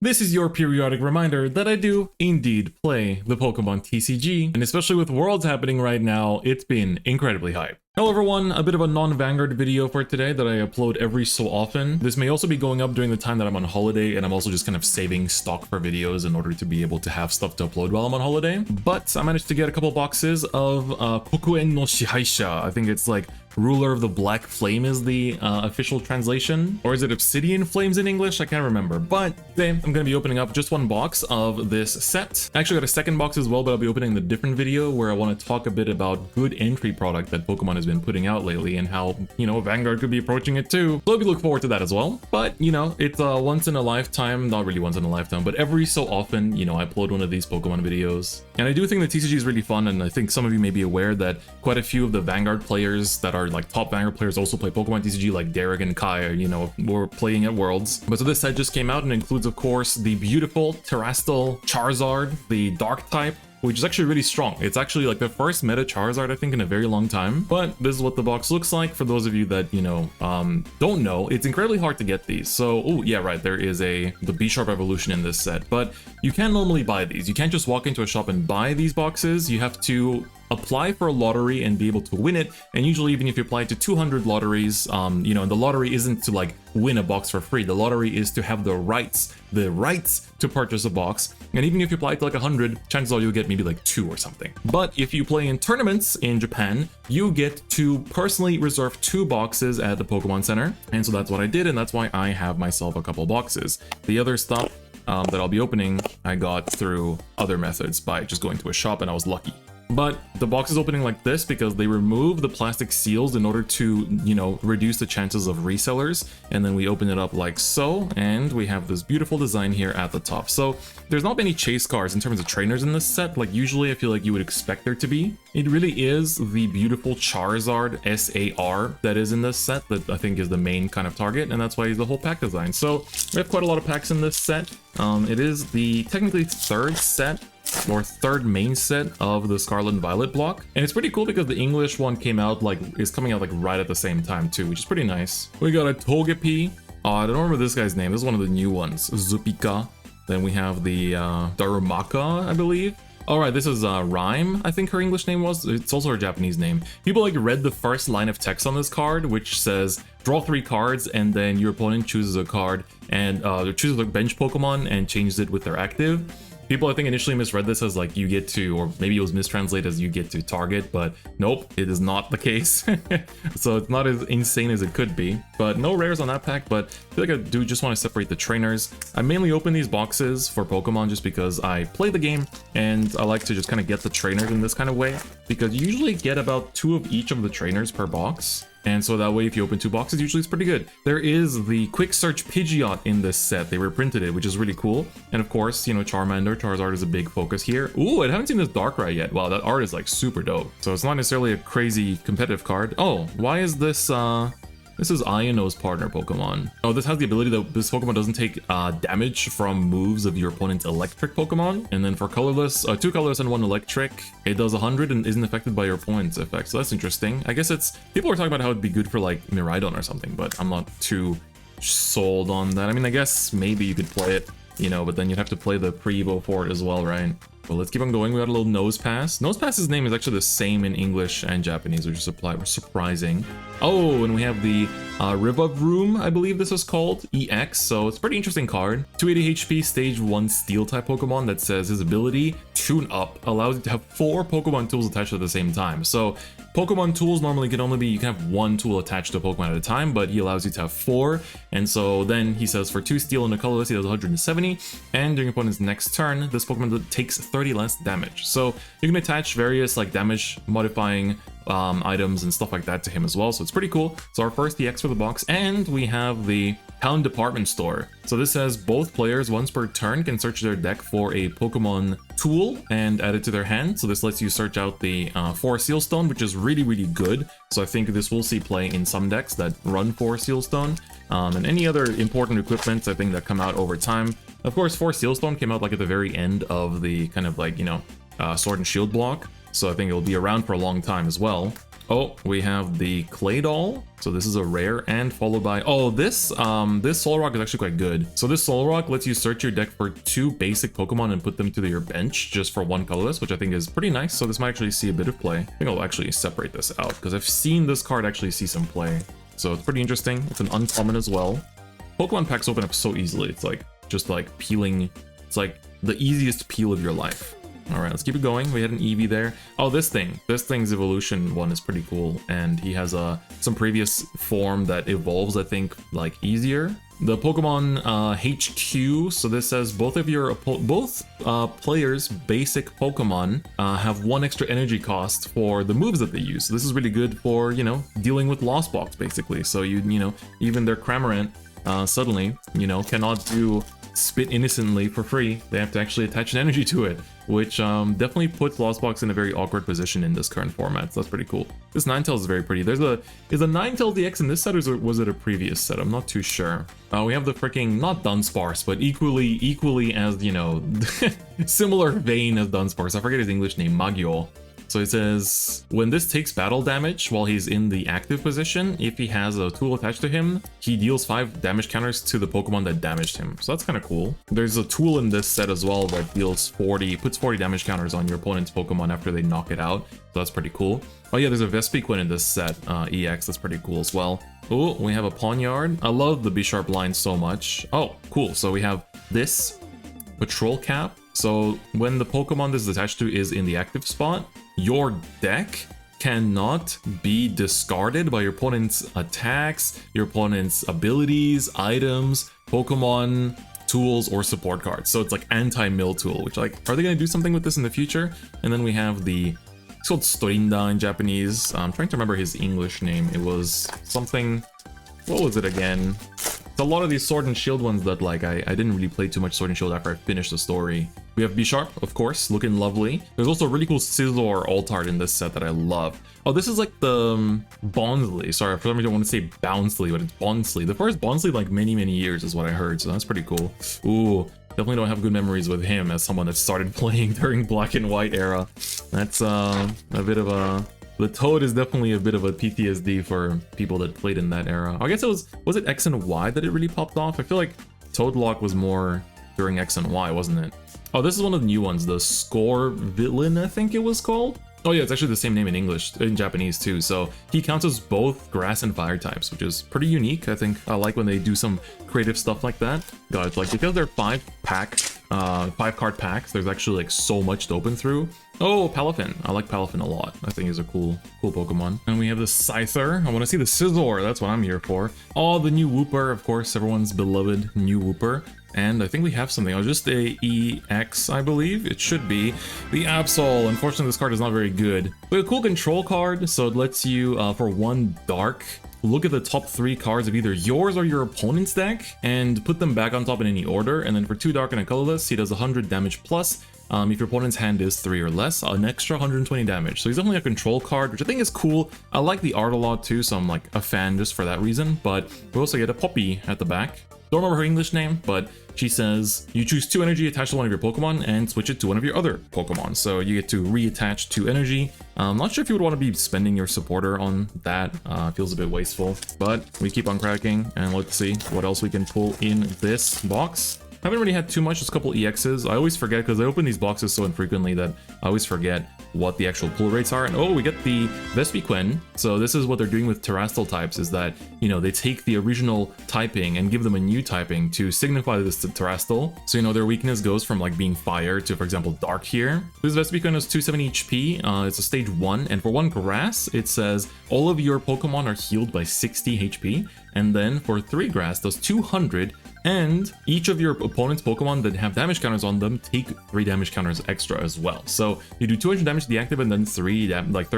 This is your periodic reminder that I do indeed play the Pokemon TCG, and especially with Worlds happening right now, it's been incredibly hype. Hello everyone, a bit of a non-Vanguard video for today that I upload every so often. This may also be going up during the time that I'm on holiday, and I'm also just kind of saving stock for videos in order to be able to have stuff to upload while I'm on holiday. But I managed to get a couple boxes of Kokuen no Shihaisha. I think it's like Ruler of the Black Flame is the official translation. Or is it Obsidian Flames in English? I can't remember. But today I'm going to be opening up just one box of this set. I actually got a second box as well, but I'll be opening the different video where I want to talk a bit about good entry product that Pokemon has been putting out lately and how, you know, Vanguard could be approaching it too. So I'll be looking forward to that as well. But, you know, it's once in a lifetime, not really once in a lifetime, but every so often, you know, I upload one of these Pokemon videos. And I do think the TCG is really fun, and I think some of you may be aware that quite a few of the Vanguard players that are like top Vanguard players also play Pokemon TCG, like Derek and Kai, you know, were playing at Worlds. But so this set just came out and includes, of course, the beautiful Terrestrial Charizard, the Dark type, which is actually really strong. It's actually like the first meta Charizard, I think, in a very long time. But this is what the box looks like for those of you that, you know, don't know. It's incredibly hard to get these. So, oh, yeah, right, there is the B-Sharp evolution in this set. But you can't normally buy these. You can't just walk into a shop and buy these boxes. You have to apply for a lottery and be able to win it. And usually, even if you apply to 200 lotteries, you know, and the lottery isn't to like win a box for free. The lottery is to have the rights to purchase a box. And even if you apply to like 100, chances are you'll get maybe like 2 or something. But if you play in tournaments in Japan, you get to personally reserve 2 boxes at the Pokemon Center. And so that's what I did, and that's why I have myself a couple boxes. The other stuff that I'll be opening, I got through other methods by just going to a shop, and I was lucky. But the box is opening like this because they remove the plastic seals in order to, you know, reduce the chances of resellers. And then we open it up like so, and we have this beautiful design here at the top. So there's not many chase cards in terms of trainers in this set. Like usually I feel like you would expect there to be. It really is the beautiful Charizard SAR that is in this set that I think is the main kind of target, and that's why he's the whole pack design. So we have quite a lot of packs in this set. It is the technically third set or third main set of the Scarlet and Violet block, and it's pretty cool because the English one came out is coming out like right at the same time too, which is pretty nice. We got a Togepi. I don't remember this guy's name. This is one of the new ones. Zupika. Then we have the Darumaka, I believe. Alright, this is Rhyme, I think her English name was. It's also her Japanese name. People like read the first line of text on this card, which says draw 3 cards and then your opponent chooses a card and chooses a bench Pokemon and changes it with their active. People, I think, initially misread this as like you get to, or maybe it was mistranslated as you get to target, but nope, it is not the case. So it's not as insane as it could be, but no rares on that pack. But I feel like I do just want to separate the trainers. I mainly open these boxes for Pokemon just because I play the game and I like to just kind of get the trainers in this kind of way, because you usually get about 2 of each of the trainers per box. And so that way, if you open 2 boxes, usually it's pretty good. There is the Quick Search Pidgeot in this set. They reprinted it, which is really cool. And of course, you know, Charmander, Charizard is a big focus here. Ooh, I haven't seen this Darkrai yet. Wow, that art is like super dope. So it's not necessarily a crazy competitive card. Oh, why is this, this is Iono's partner Pokemon. Oh, this has the ability that this Pokemon doesn't take damage from moves of your opponent's electric Pokemon. And then for colorless, 2 colorless and 1 electric, it does 100 and isn't affected by your opponent's effects. So that's interesting. I guess people are talking about how it'd be good for like Miraidon or something, but I'm not too sold on that. I mean, I guess maybe you could play it, you know, but then you'd have to play the pre-evo for it as well, right? Well, let's keep on going. We got a little Nosepass. Nosepass's name is actually the same in English and Japanese, which is surprising. Oh, and we have the Rivaroom, I believe this is called, EX. So it's a pretty interesting card. 280 HP, stage 1 steel type Pokemon that says his ability, Tune Up, allows you to have 4 Pokemon tools attached at the same time. So Pokemon tools normally can only be, you can have 1 tool attached to a Pokemon at a time, but he allows you to have 4. And so then he says for 2 steel and a colorless, he does 170. And during your opponent's next turn, this Pokemon takes 30 less damage. So you can attach various like damage modifying items and stuff like that to him as well, so it's pretty cool. So our first EX for the box, and we have the Town Department Store. So this says both players once per turn can search their deck for a Pokemon tool and add it to their hand. So this lets you search out the 4 Sealstone, which is really, really good. So I think this will see play in some decks that run 4 Sealstone, and any other important equipment I think that come out over time. Of course, 4 Sealstone came out like at the very end of the kind of like, you know, Sword and Shield block. So I think it'll be around for a long time as well. Oh, we have the Clay Doll. So this is a rare, and followed by, oh, this Soul Rock is actually quite good. So this Soul Rock lets you search your deck for 2 basic Pokemon and put them to your bench just for 1 colorless, which I think is pretty nice. So this might actually see a bit of play. I think I'll actually separate this out because I've seen this card actually see some play. So it's pretty interesting. It's an uncommon as well. Pokemon packs open up so easily. It's like just like peeling. It's like the easiest peel of your life. All right, let's keep it going. We had an Eevee there. Oh, this thing's evolution one is pretty cool, and he has some previous form that evolves, I think, like easier. The Pokemon HQ. So this says both players' basic Pokemon have 1 extra energy cost for the moves that they use. So this is really good for, you know, dealing with Lost Box basically. So you know, even their Cramorant suddenly, you know, cannot do Spit innocently for free. They have to actually attach an energy to it, which definitely puts Lost Box in a very awkward position in this current format. So that's pretty cool. This Ninetales is very pretty. Is a Ninetales DX in this set, or was it a previous set? I'm not too sure. We have the freaking, not Dunsparce, but equally as, you know, similar vein as Dunsparce. I forget his English name, Magiol. So it says, when this takes battle damage while he's in the active position, if he has a tool attached to him, he deals 5 damage counters to the Pokemon that damaged him. So that's kind of cool. There's a tool in this set as well that puts 40 damage counters on your opponent's Pokemon after they knock it out. So that's pretty cool. Oh yeah, there's a Vespiquen in this set, EX, that's pretty cool as well. Oh, we have a Pawniard. I love the Bisharp line so much. Oh, cool. So we have this Patrol Cap. So when the Pokemon this is attached to is in the active spot, your deck cannot be discarded by your opponent's attacks, your opponent's abilities, items, Pokemon, tools, or support cards. So it's like anti-mill tool, which, like, are they going to do something with this in the future? And then we have it's called Storinda in Japanese. I'm trying to remember his English name. It was something, what was it again? It's a lot of these Sword and Shield ones that, like, I didn't really play too much Sword and Shield after I finished the story. We have Bisharp, of course, looking lovely. There's also a really cool Scizor alt-art in this set that I love. Oh, this is like the Bonsly. Sorry, for some reason I want to say Bounsley, but it's Bonsly. The first Bonsly, like, many years is what I heard, so that's pretty cool. Ooh, definitely don't have good memories with him as someone that started playing during Black and White era. That's a bit of a... The Toad is definitely a bit of a PTSD for people that played in that era. I guess it was it X and Y that it really popped off? I feel like Toadlock was more during X and Y, wasn't it? Oh, this is one of the new ones, the Score Villain, I think it was called. Oh yeah, it's actually the same name in Japanese too. So he counts as both grass and fire types, which is pretty unique. I think I like when they do some creative stuff like that. Guys, like, because they're 5 card packs, there's actually like so much to open through. Oh, Palafin. I like Palafin a lot. I think he's a cool Pokemon. And we have the Scyther. I want to see the Scizor. That's what I'm here for. Oh, the new Wooper, of course, everyone's beloved new Wooper. And I think we have something. Just a EX, I believe. It should be. The Absol. Unfortunately, this card is not very good. But a cool control card. So it lets you, for 1 dark, look at the top 3 cards of either yours or your opponent's deck and put them back on top in any order. And then for 2 dark and a colorless, he does 100 damage plus. If your opponent's hand is 3 or less, an extra 120 damage. So he's definitely a control card, which I think is cool. I like the art a lot too, so I'm like a fan just for that reason. But we also get a Poppy at the back. Don't remember her English name, but she says you choose 2 energy attached to one of your Pokemon and switch it to one of your other Pokemon. So you get to reattach 2 energy. I'm not sure if you would want to be spending your supporter on that. Feels a bit wasteful, but we keep on cracking and let's see what else we can pull in this box. I haven't really had too much, just a couple EXs. I always forget because I open these boxes so infrequently that I always forget what the actual pull rates are. And oh, we get the Vespiquen. So this is what they're doing with Terrestrial types, is that, you know, they take the original typing and give them a new typing to signify this to Terrestrial. So, you know, their weakness goes from like being fire to, for example, dark here. This Vespiquen is 270 HP. It's a stage 1. And for 1 grass, it says all of your Pokemon are healed by 60 HP. And then for 3 grass, does 200. And each of your opponent's Pokemon that have damage counters on them take 3 damage counters extra as well. So you do 200 damage to the active and then 30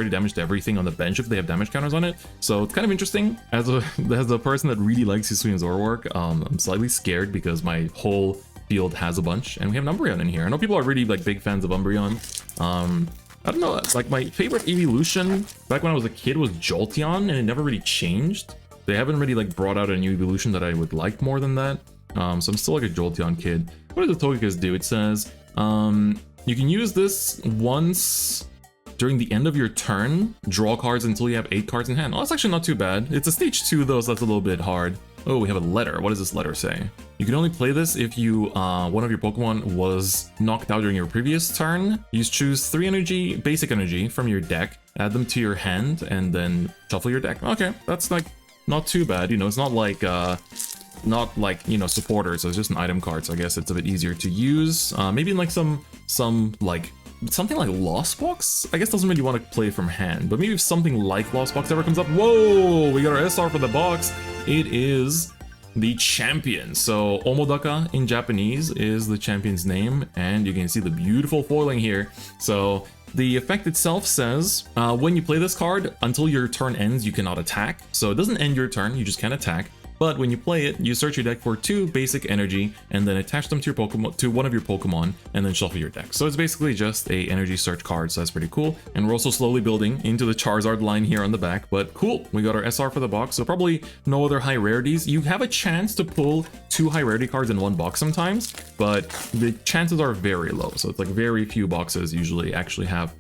damage to everything on the bench if they have damage counters on it. So it's kind of interesting. As a person that really likes Hisui and Zoroark, I'm slightly scared because my whole field has a bunch. And we have an Umbreon in here. I know people are really like big fans of Umbreon. I don't know, like my favorite evolution back when I was a kid was Jolteon, and it never really changed. They haven't really like brought out a new evolution that I would like more than that. So I'm still like a Jolteon kid. What does the Togekiss do? It says, you can use this once during the end of your turn, draw cards until you have 8 cards in hand. Oh, that's actually not too bad. It's a stage 2 though, so that's a little bit hard. Oh, we have a letter. What does this letter say? You can only play this if you one of your Pokemon was knocked out during your previous turn. You choose 3 energy, basic energy from your deck, add them to your hand, and then shuffle your deck. Okay, that's like not too bad. You know, it's not like you know, supporter, so it's just an item card, so I guess it's a bit easier to use. Maybe in like some like something like Lost Box, I guess doesn't really want to play from hand, but maybe if something like Lost Box ever comes up. Whoa, we got our SR for the box. It is the champion. So Omodaka in Japanese is the champion's name, and you can see the beautiful foiling here. So the effect itself says, when you play this card, until your turn ends, you cannot attack. So it doesn't end your turn, you just can't attack. But when you play it, you search your deck for 2 basic energy and then attach them to your Pokemon, to one of your Pokemon, and then shuffle your deck. So it's basically just a energy search card, so that's pretty cool. And we're also slowly building into the Charizard line here on the back, but cool. We got our SR for the box, so probably no other high rarities. You have a chance to pull 2 high rarity cards in one box sometimes, but the chances are very low. So it's like very few boxes usually actually have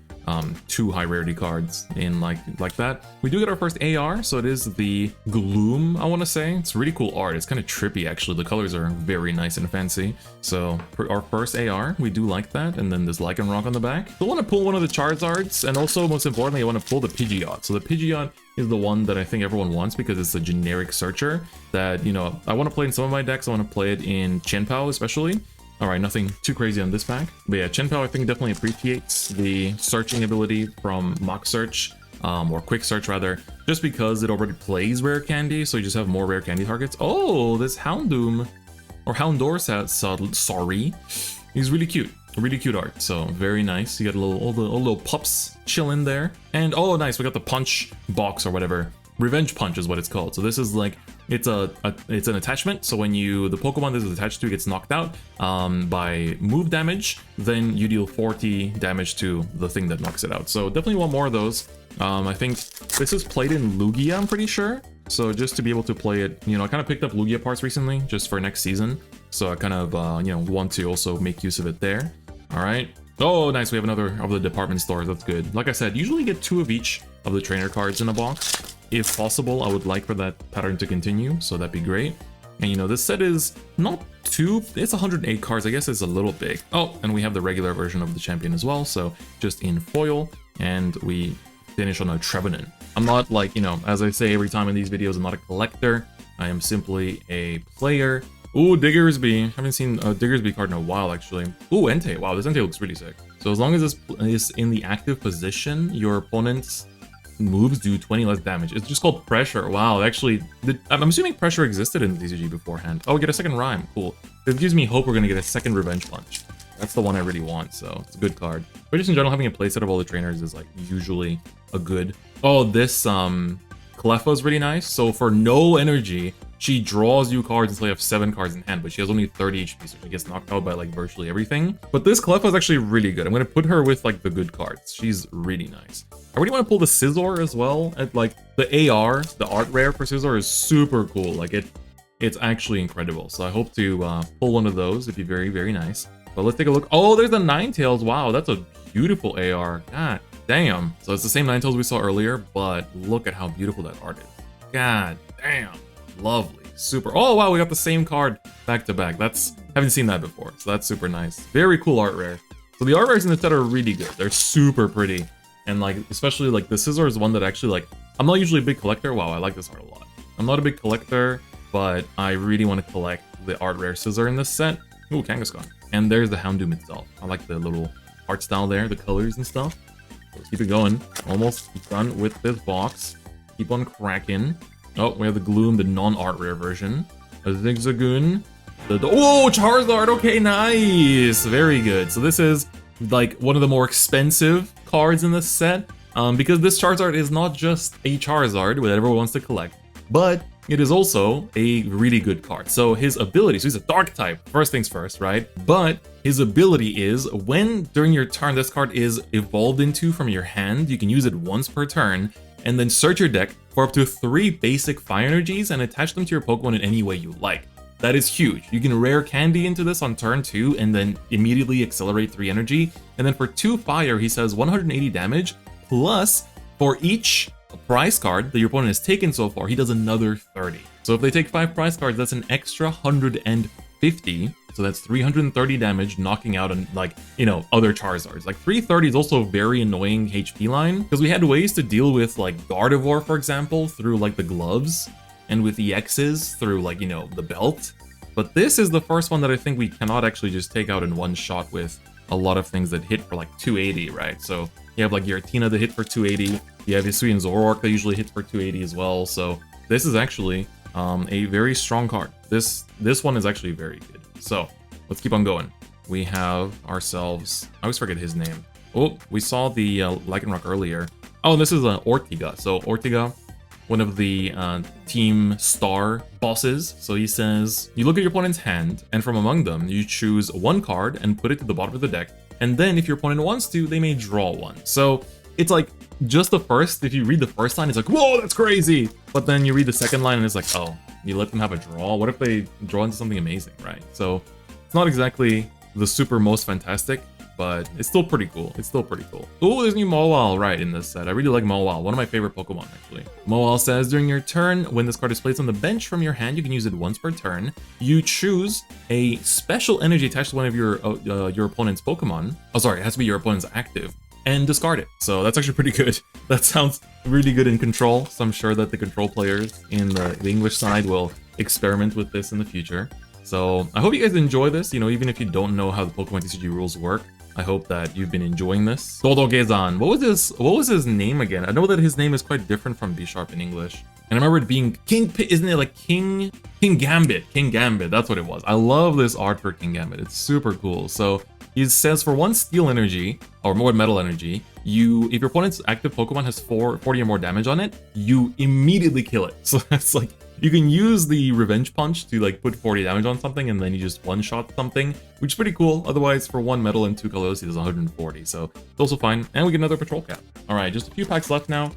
2 high rarity cards in like that. We do get our first AR, so it is the Gloom, I want to say. It's really cool art. It's kind of trippy actually. The colors are very nice and fancy. So for our first AR, we do like that. And then there's Lycanroc on the back. So I want to pull one of the Charizards, and also most importantly, I want to pull the Pidgeot. So the Pidgeot is the one that I think everyone wants because it's a generic searcher that, you know, I want to play in some of my decks. I want to play it in Chien-Pao especially. Alright, nothing too crazy on this pack. But yeah, Chien-Pao I think definitely appreciates the searching ability from Mock Search, or Quick Search rather, just because it already plays Rare Candy, so you just have more Rare Candy targets. Oh, this Houndoom, or Houndour, sorry. He's really cute. Really cute art, so very nice. You got all the little pups chilling there. And oh nice, we got the punch box or whatever. Revenge Punch is what it's called. So this is like, it's an attachment. So when the Pokemon this is attached to gets knocked out by move damage, then you deal 40 damage to the thing that knocks it out. So definitely want more of those. I think this is played in Lugia, I'm pretty sure. So just to be able to play it, you know, I kind of picked up Lugia parts recently just for next season. So I kind of, you know, want to also make use of it there. All right. Oh, nice. We have another of the department stores. That's good. Like I said, usually get 2 of each of the trainer cards in a box. If possible, I would like for that pattern to continue, so that'd be great. And you know, this set is not too, it's 108 cards, I guess it's a little big. Oh, and we have the regular version of the champion as well, so just in foil, and we finish on a Trevenant. I'm not like, you know, as I say every time in these videos, I'm not a collector. I am simply a player. Ooh, Diggersby. Haven't seen a Diggersby card in a while, actually. Ooh, Entei. Wow, this Entei looks really sick. So as long as this is in the active position, your opponent's moves do 20 less damage. It's just called Pressure. Wow, actually, I'm assuming Pressure existed in the TCG beforehand. Oh, we get a second Rhyme. Cool. It gives me hope we're going to get a second Revenge Punch. That's the one I really want, so it's a good card. But just in general, having a playset of all the trainers is like usually a good... Oh, this Cleffa is really nice. So for no energy, she draws you cards until you have 7 cards in hand, but she has only 30 HP, so she gets knocked out by like virtually everything. But this Cleffa is actually really good. I'm going to put her with like the good cards. She's really nice. I really want to pull the Scizor as well. At like the AR, the art rare for Scizor is super cool. Like it's actually incredible. So I hope to pull one of those. It'd be very, very nice. But let's take a look. Oh, there's the Ninetales. Wow, that's a beautiful AR. God damn. So it's the same Ninetales we saw earlier, but look at how beautiful that art is. God damn. Lovely. Super. Oh, wow, we got the same card back to back. Haven't seen that before, so that's super nice. Very cool art rare. So the art rares in the set are really good. They're super pretty. And like, especially like the Scizor is one that actually like, I'm not usually a big collector. Wow, I like this art a lot. I'm not a big collector, but I really want to collect the art rare Scizor in this set. Ooh, Kangaskhan. And there's the Houndoom itself. I like the little art style there, the colors and stuff. Let's keep it going. Almost done with this box. Keep on cracking. Oh, we have the Gloom, the non-art rare version. A Zigzagoon. Oh, Charizard! Okay, nice! Very good. So this is like one of the more expensive cards in this set. Because this Charizard is not just a Charizard that everyone wants to collect, but it is also a really good card. So his ability, so he's a dark type, first things first, right? But his ability is when during your turn this card is evolved into from your hand, you can use it once per turn, and then search your deck for up to 3 basic fire energies and attach them to your Pokemon in any way you like. That is huge. You can rare candy into this on turn 2 and then immediately accelerate 3 energy. And then for 2 fire, he says 180 damage plus for each prize card that your opponent has taken so far, he does another 30. So if they take 5 prize cards, that's an extra 150. So that's 330 damage, knocking out on, like, you know, other Charizards. Like 330 is also a very annoying HP line because we had ways to deal with like Gardevoir, for example, through like the gloves, and with EXs through like, you know, the belt. But this is the first one that I think we cannot actually just take out in one shot with a lot of things that hit for like 280, right? So you have like Giratina that hit for 280. You have Hisui and Zoroark that usually hit for 280 as well. So this is actually a very strong card. This one is actually very good. So let's keep on going. We have ourselves, I always forget his name. Oh, we saw the Lycanroc earlier. Oh, this is Ortiga. So Ortiga, one of the team star bosses. So he says, you look at your opponent's hand, and from among them, you choose one card and put it to the bottom of the deck. And then if your opponent wants to, they may draw one. So it's like just the first, if you read the first line, it's like, whoa, that's crazy. But then you read the second line and it's like, oh, you let them have a draw. What if they draw into something amazing, right? So it's not exactly the super most fantastic, but it's still pretty cool. It's still pretty cool. Oh, there's new Mawile, right, in this set. I really like Mawile, one of my favorite Pokemon, actually. Mawile says, during your turn, when this card is placed on the bench from your hand, you can use it once per turn. You choose a special energy attached to one of your opponent's Pokemon. Oh, sorry, it has to be your opponent's active, and discard it. So that's actually pretty good. That sounds really good in Control, so I'm sure that the Control players in the English side will experiment with this in the future. So I hope you guys enjoy this, you know, even if you don't know how the Pokemon TCG rules work. I hope that you've been enjoying this. Dodogezan. What was his name again? I know that his name is quite different from B-Sharp in English. And I remember it being isn't it like King Gambit? King Gambit, that's what it was. I love this art for King Gambit. It's super cool. So he says for 1 steel energy, or more metal energy, if your opponent's active Pokemon has 40 or more damage on it, you immediately kill it. So that's like, you can use the Revenge Punch to like put 40 damage on something and then you just one-shot something, which is pretty cool. Otherwise, for 1 metal and 2 colors, he does 140, so it's also fine. And we get another Patrol Cap. All right, just a few packs left now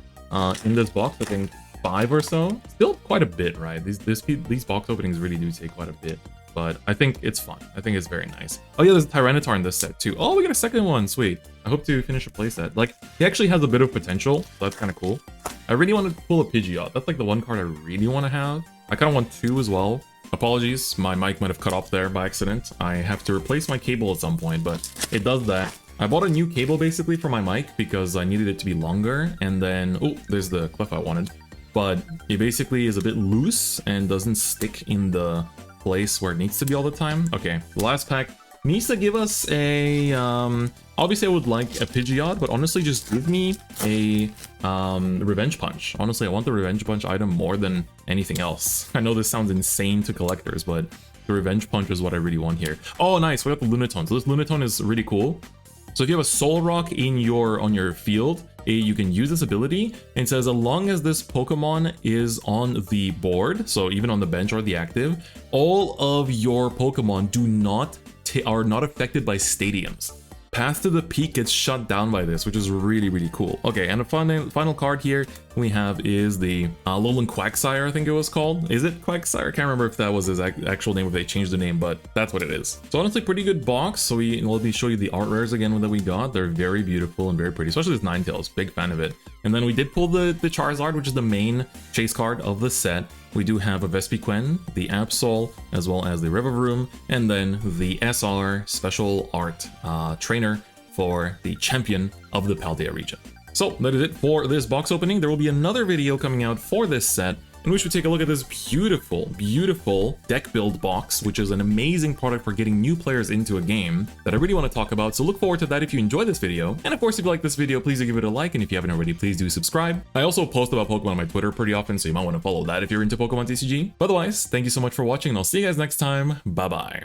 in this box. I think 5 or so. Still quite a bit, right? These box openings really do take quite a bit, but I think it's fun. I think it's very nice. Oh yeah, there's a Tyranitar in this set too. Oh, we got a second one, sweet. I hope to finish a playset. Like, he actually has a bit of potential, so that's kind of cool. I really want to pull a Pidgeot. That's like the one card I really want to have. I kind of want 2 as well. Apologies, my mic might have cut off there by accident. I have to replace my cable at some point, but it does that. I bought a new cable basically for my mic because I needed it to be longer, and then, oh, there's the clip I wanted. But it basically is a bit loose and doesn't stick in the place where it needs to be all the time. Okay, the last pack needs to give us a, obviously I would like a Pidgeot, but honestly just give me a Revenge Punch. Honestly, I want the Revenge Punch item more than anything else. I know this sounds insane to collectors, but the Revenge Punch is what I really want here. Oh, nice, we got the Lunatone. So this Lunatone is really cool. So if you have a Soul Rock on your field, you can use this ability, and it says as long as this Pokemon is on the board, so even on the bench or the active, all of your Pokemon are not affected by stadiums. Path to the Peak gets shut down by this, which is really, really cool. Okay, and the final card here we have is the Alolan Quagsire, I think it was called. Is it Quagsire? I can't remember if that was his actual name, if they changed the name, but that's what it is. So honestly, pretty good box. So let me show you the art rares again that we got. They're very beautiful and very pretty, especially this Ninetales. Big fan of it. And then we did pull the Charizard, which is the main chase card of the set. We do have a Vespiquen, the Absol, as well as the Revavroom, and then the SR Special Art Trainer for the champion of the Paldea region. So that is it for this box opening. There will be another video coming out for this set, in which we take a look at this beautiful, beautiful deck build box, which is an amazing product for getting new players into a game that I really want to talk about. So look forward to that if you enjoy this video. And of course, if you like this video, please do give it a like. And if you haven't already, please do subscribe. I also post about Pokemon on my Twitter pretty often, so you might want to follow that if you're into Pokemon TCG. But otherwise, thank you so much for watching, and I'll see you guys next time. Bye-bye.